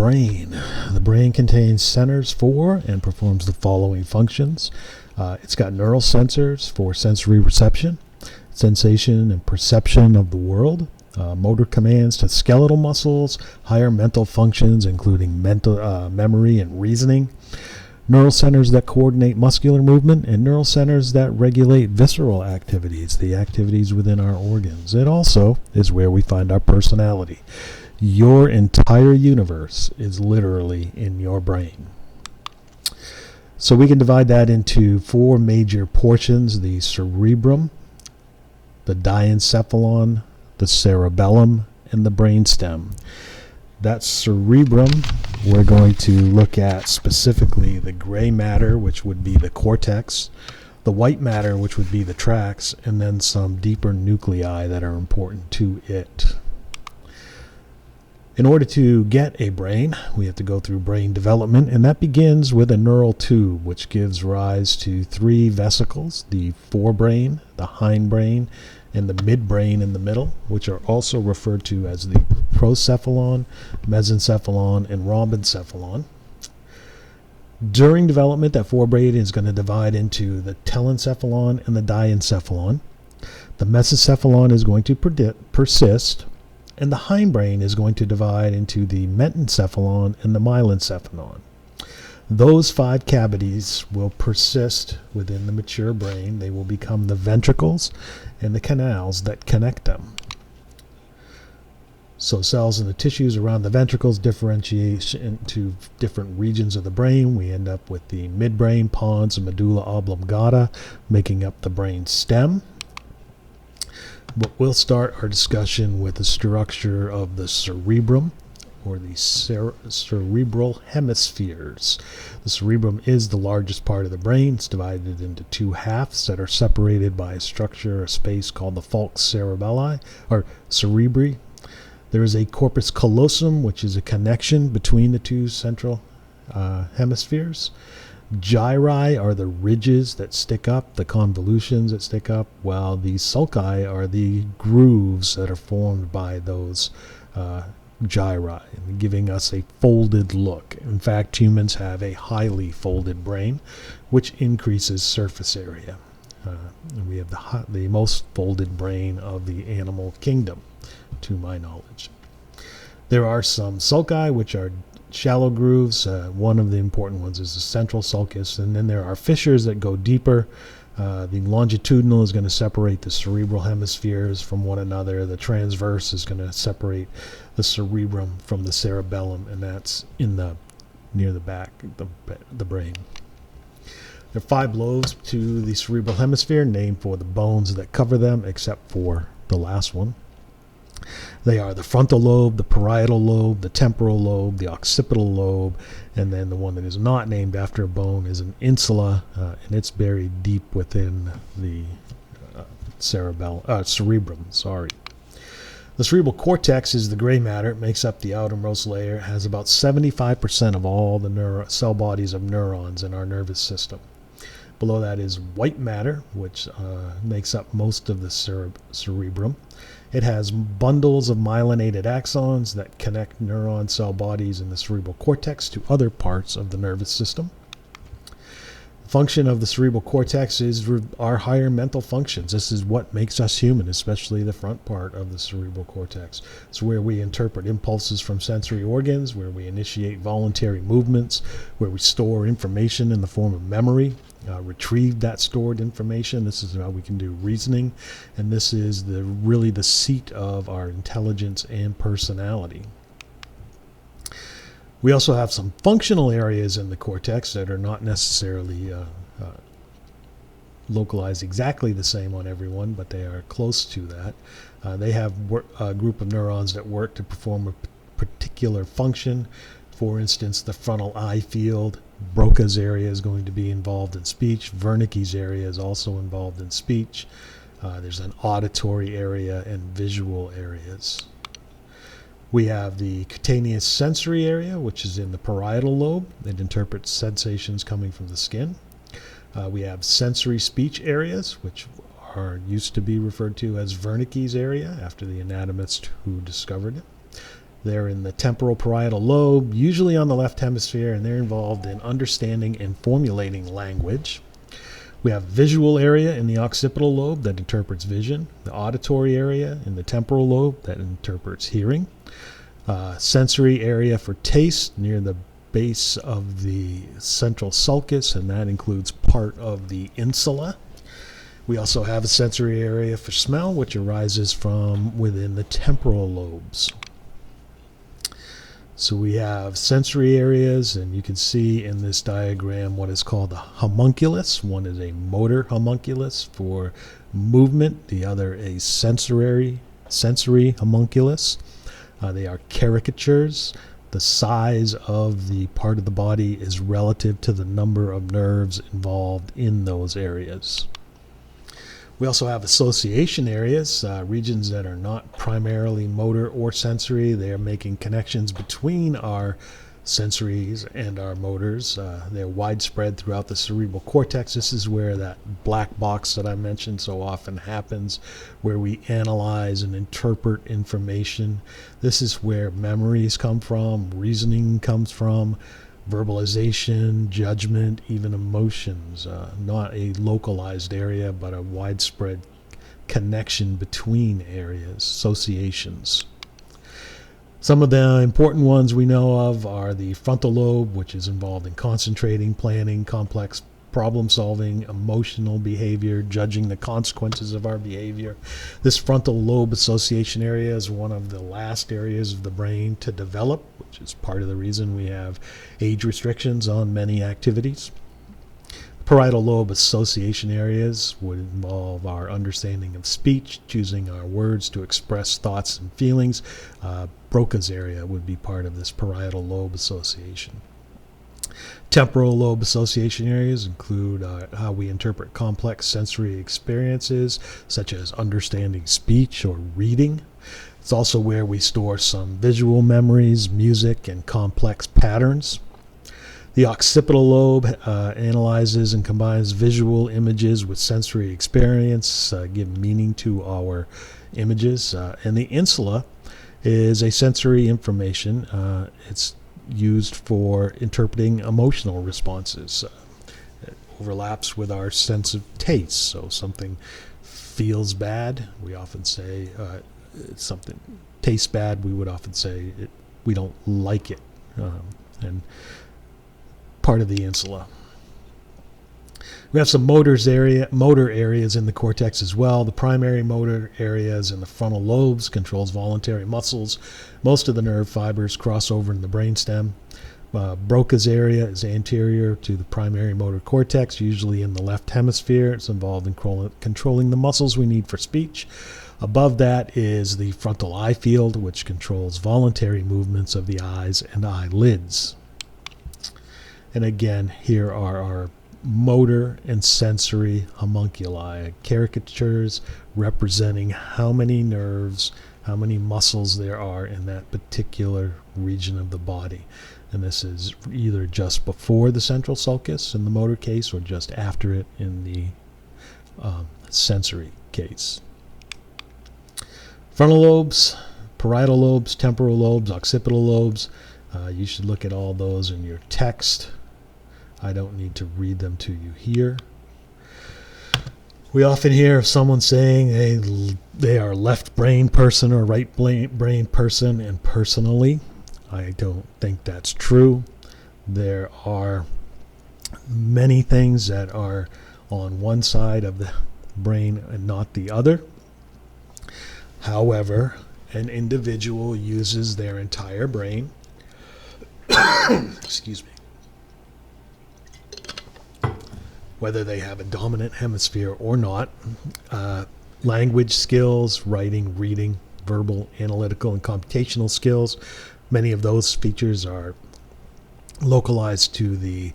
brain. The brain contains centers for and performs the following functions. It's got neural sensors for sensory reception, sensation and perception of the world, motor commands to skeletal muscles, higher mental functions including mental memory and reasoning, neural centers that coordinate muscular movement, and neural centers that regulate visceral activities, the activities within our organs. It also is where we find our personality. Your entire universe is literally in your brain. So we can divide that into four major portions: the cerebrum, the diencephalon, the cerebellum, and the brainstem. That cerebrum, we're going to look at specifically the gray matter, which would be the cortex, the white matter, which would be the tracts, and then some deeper nuclei that are important to it. In order to get a brain, we have to go through brain development, and that begins with a neural tube, which gives rise to three vesicles: the forebrain, the hindbrain, and the midbrain in the middle, which are also referred to as the procephalon, mesencephalon, and rhombencephalon. During development, that forebrain is going to divide into the telencephalon and the diencephalon. The mesencephalon is going to persist, and the hindbrain is going to divide into the metencephalon and the myelencephalon. Those five cavities will persist within the mature brain. They will become the ventricles and the canals that connect them. So cells in the tissues around the ventricles differentiate into different regions of the brain. We end up with the midbrain, pons, and medulla oblongata, making up the brain stem. But we'll start our discussion with the structure of the cerebrum, or the cerebral hemispheres. The cerebrum is the largest part of the brain. It's divided into two halves that are separated by a structure, a space called the falx cerebelli, or cerebri. There is a corpus callosum, which is a connection between the two central hemispheres. Gyri are the ridges that stick up, the convolutions that stick up, while the sulci are the grooves that are formed by those gyri, giving us a folded look. In fact, humans have a highly folded brain, which increases surface area. And we have the most folded brain of the animal kingdom, to my knowledge. There are some sulci, which are shallow grooves. One of the important ones is the central sulcus, and then there are fissures that go deeper. The longitudinal is going to separate the cerebral hemispheres from one another. The transverse is going to separate the cerebrum from the cerebellum, and that's near the back of the brain. There are 5 lobes to the cerebral hemisphere, named for the bones that cover them, except for the last one. They are the frontal lobe, the parietal lobe, the temporal lobe, the occipital lobe, and then the one that is not named after a bone is an insula, and it's buried deep within the cerebrum. The cerebral cortex is the gray matter. It makes up the outermost layer. It has about 75% of all the cell bodies of neurons in our nervous system. Below that is white matter, which makes up most of the cerebrum. It has bundles of myelinated axons that connect neuron cell bodies in the cerebral cortex to other parts of the nervous system. The function of the cerebral cortex is our higher mental functions. This is what makes us human, especially the front part of the cerebral cortex. It's where we interpret impulses from sensory organs, where we initiate voluntary movements, where we store information in the form of memory, retrieve that stored information. This is how we can do reasoning, and this is really the seat of our intelligence and personality. We also have some functional areas in the cortex that are not necessarily localized exactly the same on everyone, but they are close to that. They have a group of neurons that work to perform a particular function. For instance, the frontal eye field, Broca's area, is going to be involved in speech. Wernicke's area is also involved in speech. There's an auditory area and visual areas. We have the cutaneous sensory area, which is in the parietal lobe. It interprets sensations coming from the skin. We have sensory speech areas, which used to be referred to as Wernicke's area, after the anatomist who discovered it. They're in the temporal parietal lobe, usually on the left hemisphere, and they're involved in understanding and formulating language. We have visual area in the occipital lobe that interprets vision, the auditory area in the temporal lobe that interprets hearing, sensory area for taste near the base of the central sulcus, and that includes part of the insula. We also have a sensory area for smell, which arises from within the temporal lobes. So we have sensory areas, and you can see in this diagram what is called the homunculus. One is a motor homunculus for movement, the other a sensory homunculus. They are caricatures. The size of the part of the body is relative to the number of nerves involved in those areas. We also have association areas, regions that are not primarily motor or sensory. They are making connections between our sensories and our motors. They're widespread throughout the cerebral cortex. This is where that black box that I mentioned so often happens, where we analyze and interpret information. This is where memories come from, reasoning comes from, verbalization, judgment, even emotions. Not a localized area, but a widespread connection between areas, associations. Some of the important ones we know of are the frontal lobe, which is involved in concentrating, planning, complex problem solving, emotional behavior, judging the consequences of our behavior. This frontal lobe association area is one of the last areas of the brain to develop, which is part of the reason we have age restrictions on many activities. Parietal lobe association areas would involve our understanding of speech, choosing our words to express thoughts and feelings. Broca's area would be part of this parietal lobe association. Temporal lobe association areas include how we interpret complex sensory experiences, such as understanding speech or reading. It's also where we store some visual memories, music, and complex patterns. The occipital lobe analyzes and combines visual images with sensory experience, give meaning to our images. And the insula is a sensory information. It's used for interpreting emotional responses. It overlaps with our sense of taste. So something feels bad, we often say something tastes bad, we would often say we don't like it. And part of the insula. We have some motor areas in the cortex as well. The primary motor areas in the frontal lobes controls voluntary muscles. Most of the nerve fibers cross over in the brainstem. Broca's area is anterior to the primary motor cortex, usually in the left hemisphere. It's involved in controlling the muscles we need for speech. Above that is the frontal eye field, which controls voluntary movements of the eyes and eyelids. And again, here are our motor and sensory homunculi, caricatures representing how many nerves, how many muscles there are in that particular region of the body. And this is either just before the central sulcus in the motor case or just after it in the sensory case. Frontal lobes, parietal lobes, temporal lobes, occipital lobes. You should look at all those in your text. I don't need to read them to you here. We often hear of someone saying they are left brain person or right brain person, and personally, I don't think that's true. There are many things that are on one side of the brain and not the other. However, an individual uses their entire brain excuse me, whether they have a dominant hemisphere or not. Language skills, writing, reading, verbal, analytical, and computational skills, many of those features are localized to the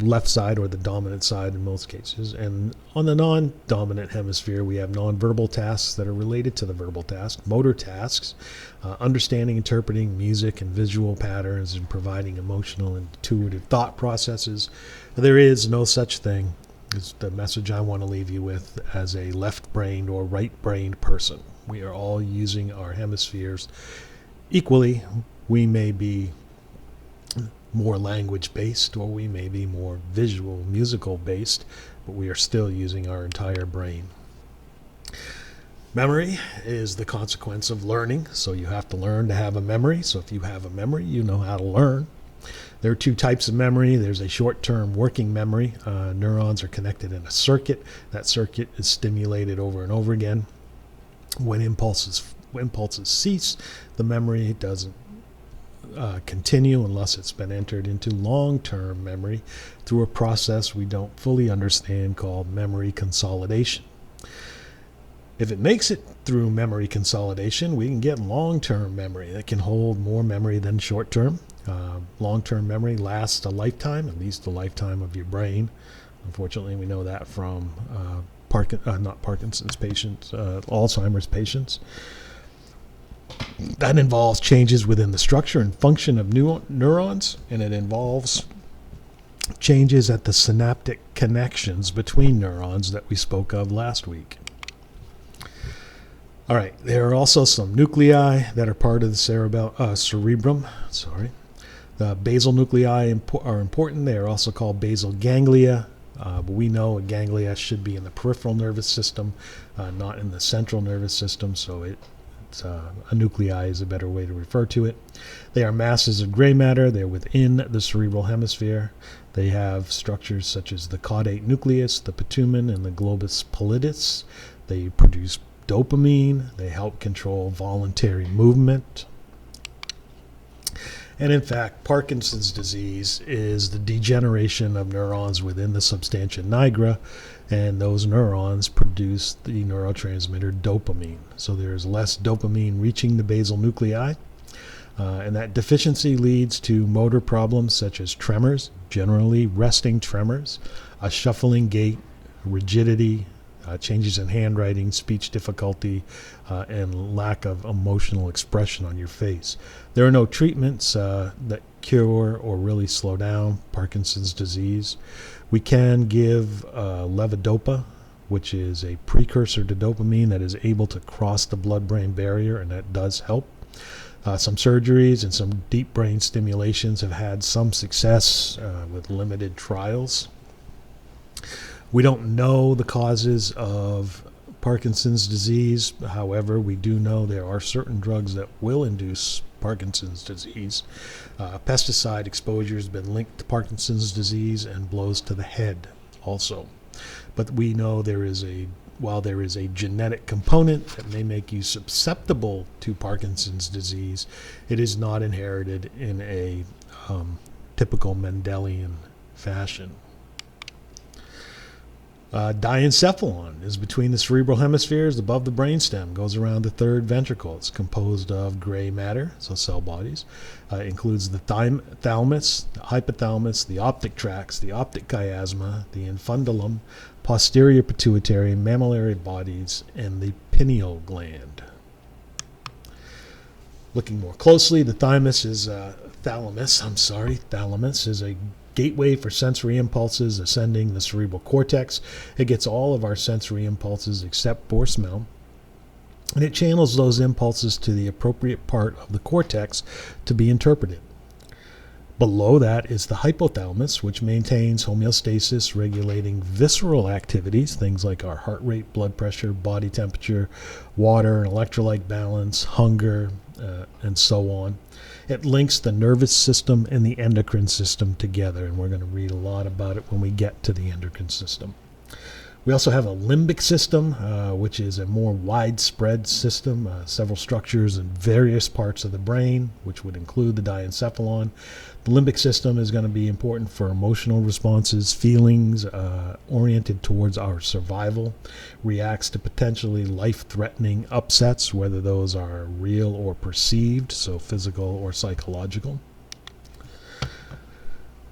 left side or the dominant side in most cases. And on the non-dominant hemisphere, we have nonverbal tasks that are related to the verbal task, motor tasks, understanding, interpreting music and visual patterns, and providing emotional and intuitive thought processes. There is no such thing, is the message I want to leave you with, as a left-brained or right-brained person. We are all using our hemispheres Equally, we may be more language based or we may be more visual, musical based, but we are still using our entire brain. Memory is the consequence of learning, so you have to learn to have a memory. So if you have a memory, you know how to learn. There are two types of memory. There's a short-term working memory. Neurons are connected in a circuit. That circuit is stimulated over and over again. When impulses cease, the memory doesn't continue unless it's been entered into long-term memory through a process we don't fully understand called memory consolidation. If it makes it through memory consolidation, we can get long-term memory that can hold more memory than short-term. Long-term memory lasts a lifetime, at least the lifetime of your brain. Unfortunately, we know that from not Parkinson's patients, Alzheimer's patients. That involves changes within the structure and function of neurons, and it involves changes at the synaptic connections between neurons that we spoke of last week. All right, there are also some nuclei that are part of the cerebrum. The basal nuclei are important. They are also called basal ganglia, but we know a ganglia should be in the peripheral nervous system, not in the central nervous system, so a nuclei is a better way to refer to it. They are masses of gray matter. They're within the cerebral hemisphere. They have structures such as the caudate nucleus, the putamen, and the globus pallidus. They produce dopamine. They help control voluntary movement. And in fact, Parkinson's disease is the degeneration of neurons within the substantia nigra, and those neurons produce the neurotransmitter dopamine. So there's less dopamine reaching the basal nuclei, and that deficiency leads to motor problems such as tremors, generally resting tremors, a shuffling gait, rigidity, changes in handwriting, speech difficulty, and lack of emotional expression on your face. There are no treatments that cure or really slow down Parkinson's disease. We can give levodopa, which is a precursor to dopamine that is able to cross the blood-brain barrier, and that does help. Some surgeries and some deep brain stimulations have had some success with limited trials. We don't know the causes of Parkinson's disease. However, we do know there are certain drugs that will induce Parkinson's disease. Pesticide exposure has been linked to Parkinson's disease and blows to the head also. But we know while there is a genetic component that may make you susceptible to Parkinson's disease, it is not inherited in a typical Mendelian fashion. Diencephalon is between the cerebral hemispheres above the brainstem, goes around the third ventricle. It's composed of gray matter, so cell bodies. Includes the thalamus, the hypothalamus, the optic tracts, the optic chiasma, the infundulum, posterior pituitary, mammillary bodies, and the pineal gland. Looking more closely, the thalamus is a gateway for sensory impulses ascending the cerebral cortex. It gets all of our sensory impulses except for smell, and it channels those impulses to the appropriate part of the cortex to be interpreted. Below that is the hypothalamus, which maintains homeostasis, regulating visceral activities, things like our heart rate, blood pressure, body temperature, water and electrolyte balance, hunger, and so on. It links the nervous system and the endocrine system together, and we're going to read a lot about it when we get to the endocrine system. We also have a limbic system, which is a more widespread system, several structures in various parts of the brain, which would include the diencephalon. The limbic system is going to be important for emotional responses, feelings oriented towards our survival, reacts to potentially life-threatening upsets, whether those are real or perceived, so physical or psychological.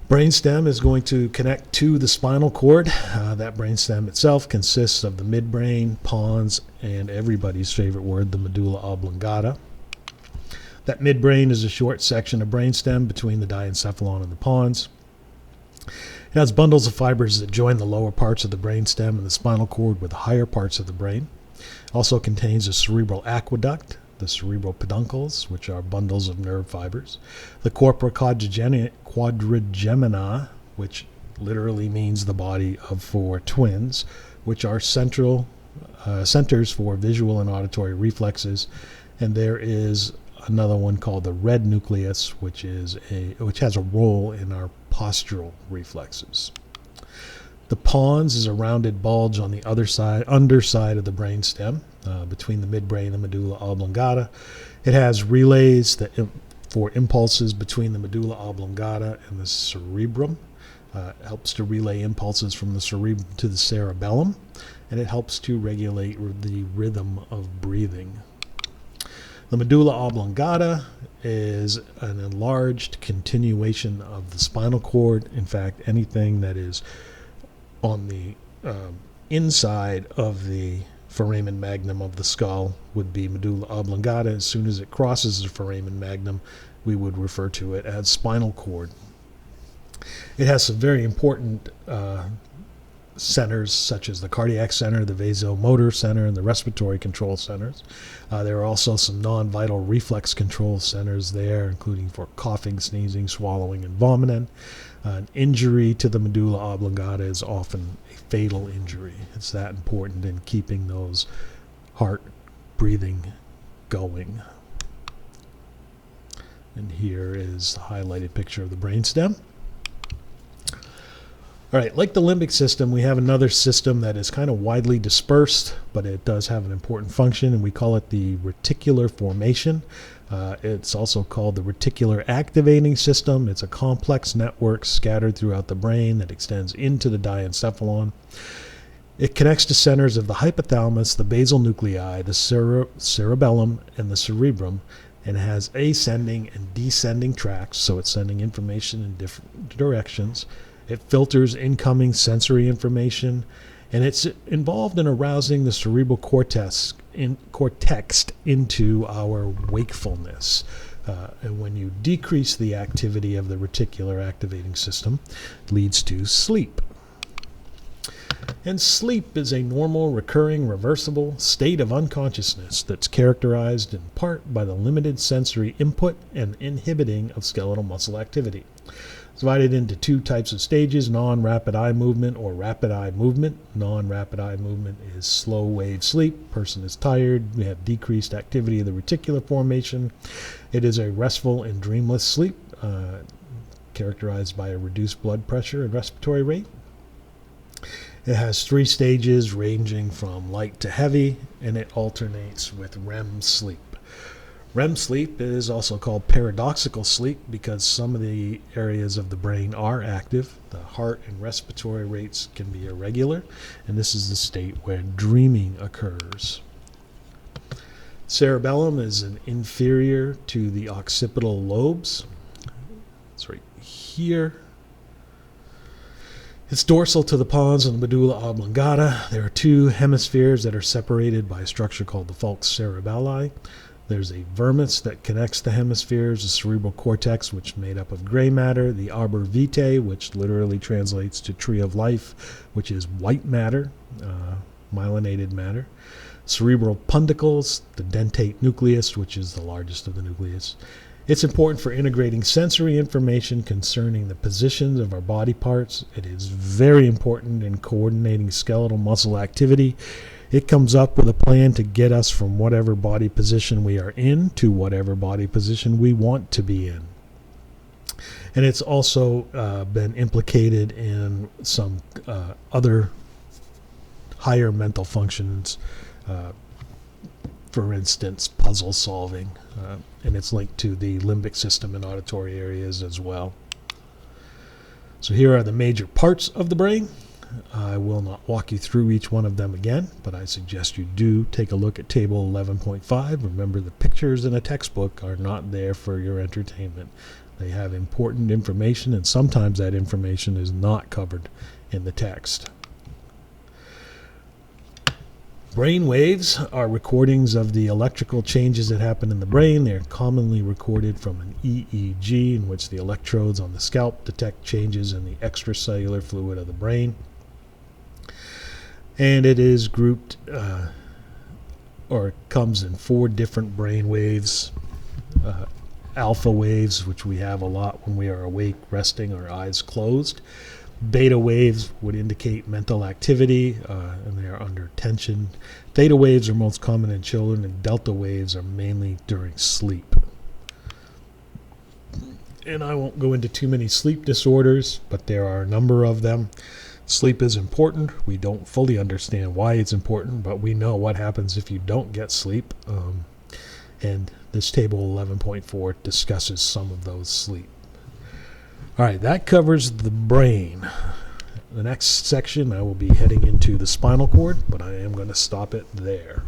Brainstem is going to connect to the spinal cord. That brainstem itself consists of the midbrain, pons, and everybody's favorite word, the medulla oblongata. That midbrain is a short section of brainstem between the diencephalon and the pons. It has bundles of fibers that join the lower parts of the brainstem and the spinal cord with the higher parts of the brain. It also contains a cerebral aqueduct, the cerebral peduncles, which are bundles of nerve fibers, the corpora quadrigemina, which literally means the body of four twins, which are centers for visual and auditory reflexes, and there is another one called the red nucleus, which has a role in our postural reflexes. The pons is a rounded bulge on the underside of the brainstem, between the midbrain and the medulla oblongata. It has relays for impulses between the medulla oblongata and the cerebrum. It helps to relay impulses from the cerebrum to the cerebellum, and it helps to regulate the rhythm of breathing. The medulla oblongata is an enlarged continuation of the spinal cord. In fact, anything that is on the inside of the foramen magnum of the skull would be medulla oblongata. As soon as it crosses the foramen magnum, we would refer to it as spinal cord. It has some very important centers, such as the cardiac center, the vasomotor center, and the respiratory control centers. There are also some non-vital reflex control centers there, including for coughing, sneezing, swallowing, and vomiting. An injury to the medulla oblongata is often a fatal injury. It's that important in keeping those heart breathing going. And here is a highlighted picture of the brainstem. All right, like the limbic system, we have another system that is kind of widely dispersed, but it does have an important function, and we call it the reticular formation. It's also called the reticular activating system. It's a complex network scattered throughout the brain that extends into the diencephalon. It connects to centers of the hypothalamus, the basal nuclei, the cerebellum, and the cerebrum, and has ascending and descending tracts, so it's sending information in different directions. It filters incoming sensory information, and it's involved in arousing the cerebral cortex into our wakefulness. And when you decrease the activity of the reticular activating system, it leads to sleep. And sleep is a normal, recurring, reversible state of unconsciousness that's characterized in part by the limited sensory input and inhibiting of skeletal muscle activity. It's divided into two types of stages: non-rapid eye movement or rapid eye movement. Non-rapid eye movement is slow wave sleep. Person is tired. We have decreased activity of the reticular formation. It is a restful and dreamless sleep, characterized by a reduced blood pressure and respiratory rate. It has three stages ranging from light to heavy, and it alternates with REM sleep. REM sleep is also called paradoxical sleep because some of the areas of the brain are active. The heart and respiratory rates can be irregular, and this is the state where dreaming occurs. Cerebellum is an inferior to the occipital lobes. It's right here. It's dorsal to the pons and the medulla oblongata. There are two hemispheres that are separated by a structure called the falx cerebelli. There's a vermis that connects the hemispheres, the cerebral cortex, which is made up of gray matter, the arbor vitae, which literally translates to tree of life, which is white matter, myelinated matter, cerebral punticles, the dentate nucleus, which is the largest of the nucleus. It's important for integrating sensory information concerning the positions of our body parts. It is very important in coordinating skeletal muscle activity. It comes up with a plan to get us from whatever body position we are in to whatever body position we want to be in. And it's also been implicated in some other higher mental functions, for instance, puzzle solving, and it's linked to the limbic system and auditory areas as well. So here are the major parts of the brain. I will not walk you through each one of them again, but I suggest you do take a look at table 11.5. Remember, the pictures in a textbook are not there for your entertainment. They have important information, and sometimes that information is not covered in the text. Brain waves are recordings of the electrical changes that happen in the brain. They are commonly recorded from an EEG, in which the electrodes on the scalp detect changes in the extracellular fluid of the brain. And it is grouped or comes in 4 different brain waves. Alpha waves, which we have a lot when we are awake, resting, or eyes closed. Beta waves would indicate mental activity, and they are under tension. Theta waves are most common in children, and delta waves are mainly during sleep. And I won't go into too many sleep disorders, but there are a number of them. Sleep is important. We don't fully understand why it's important, but we know what happens if you don't get sleep. And this table 11.4 discusses some of those sleep. All right, that covers the brain. The next section, I will be heading into the spinal cord, but I am going to stop it there.